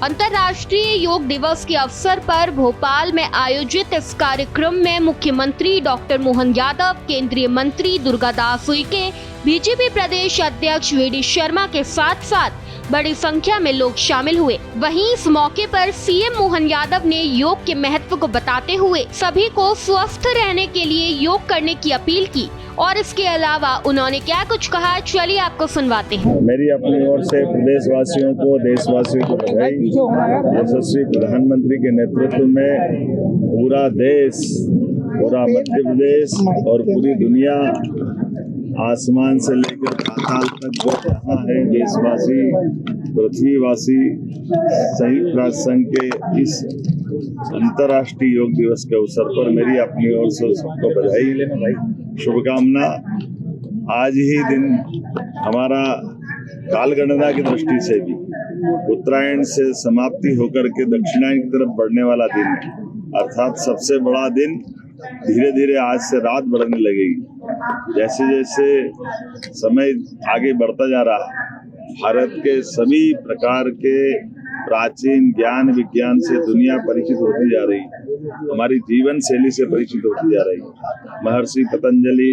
अंतर्राष्ट्रीय योग दिवस के अवसर पर भोपाल में आयोजित इस कार्यक्रम में मुख्यमंत्री डॉक्टर मोहन यादव, केंद्रीय मंत्री दुर्गादास उइके, बीजेपी प्रदेश अध्यक्ष वीडी शर्मा के साथ साथ बड़ी संख्या में लोग शामिल हुए। वहीं इस मौके पर सीएम मोहन यादव ने योग के महत्व को बताते हुए सभी को स्वस्थ रहने के लिए योग करने की अपील की और इसके अलावा उन्होंने क्या कुछ कहा, चलिए आपको सुनवाते हैं। मेरी अपनी ओर से प्रदेशवासियों को, देशवासियों को बधाई। यशस्वी प्रधानमंत्री के नेतृत्व में पूरा देश, पूरा मध्य प्रदेश और पूरी दुनिया, आसमान से लेकर पाताल तक जो जहाँ है, देशवासी, पृथ्वीवासी संयुक्त राष्ट्र संघ के इस अंतर्राष्ट्रीय योग दिवस के अवसर पर मेरी अपनी ओर से सबको बधाई, शुभकामना। आज ही दिन हमारा कालगणना की दृष्टि से भी उत्तरायण से समाप्ति होकर के दक्षिणायन की तरफ बढ़ने वाला दिन है, अर्थात सबसे बड़ा दिन धीरे धीरे आज से रात बढ़ने लगेगी। जैसे जैसे समय आगे बढ़ता जा रहा है, भारत के सभी प्रकार के प्राचीन ज्ञान विज्ञान से दुनिया परिचित होती जा रही है, हमारी जीवन शैली से परिचित होती जा रही है। महर्षि पतंजलि,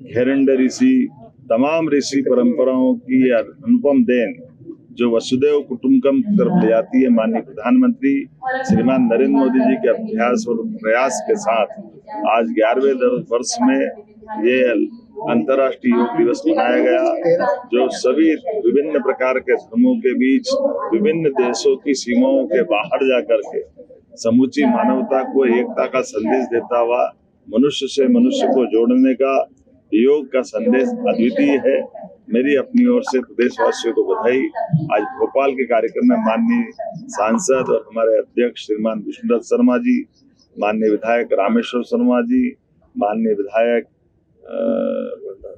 घेरंड ऋषि, तमाम ऋषि परंपराओं की अनुपम देन जो वसुदेव कुटुंबकम की तरफ ले जाती है, माननीय प्रधानमंत्री श्रीमान नरेंद्र मोदी जी के अभ्यास और प्रयास के साथ आज 11वें वर्ष में ये अंतर्राष्ट्रीय योग दिवस मनाया गया, जो सभी विभिन्न प्रकार के धर्मों के बीच, विभिन्न देशों की सीमाओं के बाहर जाकर के समूची मानवता को एकता का संदेश देता हुआ, मनुष्य से मनुष्य को जोड़ने का योग का संदेश अद्वितीय है। मेरी अपनी ओर से प्रदेशवासियों को बधाई। आज भोपाल के कार्यक्रम में माननीय सांसद और हमारे अध्यक्ष श्रीमान विष्णुदत्त शर्मा जी, माननीय विधायक रामेश्वर शर्मा जी, माननीय विधायक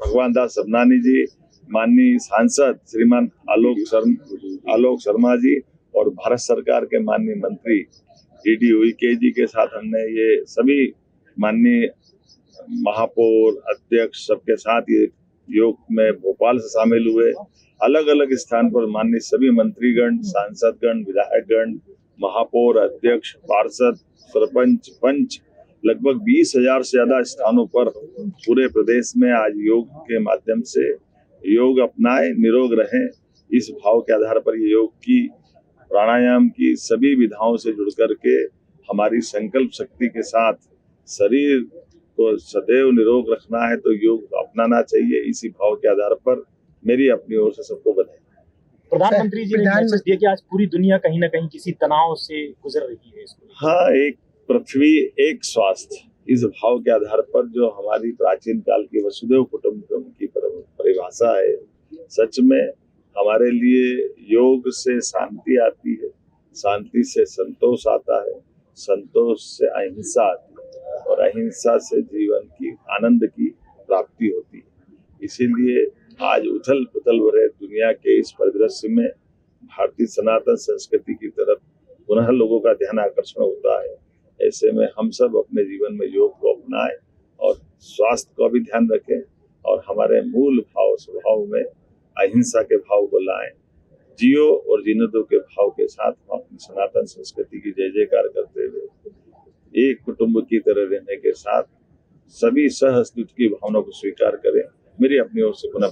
भगवान दास सबनानी जी, माननीय सांसद श्रीमान आलोक शर्मा जी और भारत सरकार के माननीय मंत्री डी उइके जी के साथ हमने ये सभी माननीय महापौर, अध्यक्ष सबके साथ ये योग में भोपाल से शामिल हुए। अलग अलग स्थान पर माननीय सभी मंत्रीगण, सांसदगण, विधायकगण, महापौर, अध्यक्ष, पार्षद, सरपंच, पंच, लगभग 20,000 से ज्यादा स्थानों पर पूरे प्रदेश में आज योग के माध्यम से योग अपनाए, निरोग रहें, इस भाव के आधार पर ये योग की, प्राणायाम की सभी विधाओं से जुड़ करके हमारी संकल्प शक्ति के साथ शरीर को सदैव निरोग रखना है तो योग अपनाना चाहिए। इसी भाव के आधार पर मेरी अपनी ओर से सबको बधाई। प्रधानमंत्री जी ने मैसेज दिया कि आज पूरी दुनिया कहीं ना कहीं किसी तनाव से गुजर रही है। हाँ, एक पृथ्वी एक स्वास्थ्य, इस भाव के आधार पर जो हमारी प्राचीन काल की वसुदेव कुटुंबकम की परिभाषा है, सच में हमारे लिए योग से शांति आती है, शांति से संतोष आता है, संतोष से अहिंसा आती है और अहिंसा से जीवन की आनंद की प्राप्ति होती है। इसीलिए आज उथल पुथल भरे दुनिया के इस परिदृश्य में भारतीय सनातन संस्कृति की तरफ पुनः लोगों का ध्यान आकर्षण होता है। ऐसे में हम सब अपने जीवन में योग को अपनाएं और स्वास्थ्य का भी ध्यान रखें और हमारे मूल भाव स्वभाव में अहिंसा के भाव को लाएं। जियो और जीने दो के भाव के साथ हम अपनी सनातन संस्कृति की जय जयकार करते हुए एक कुटुंब की तरह रहने के साथ सभी सह अस्तित्व की भावना को स्वीकार करें। मेरी अपनी ओर से पुनः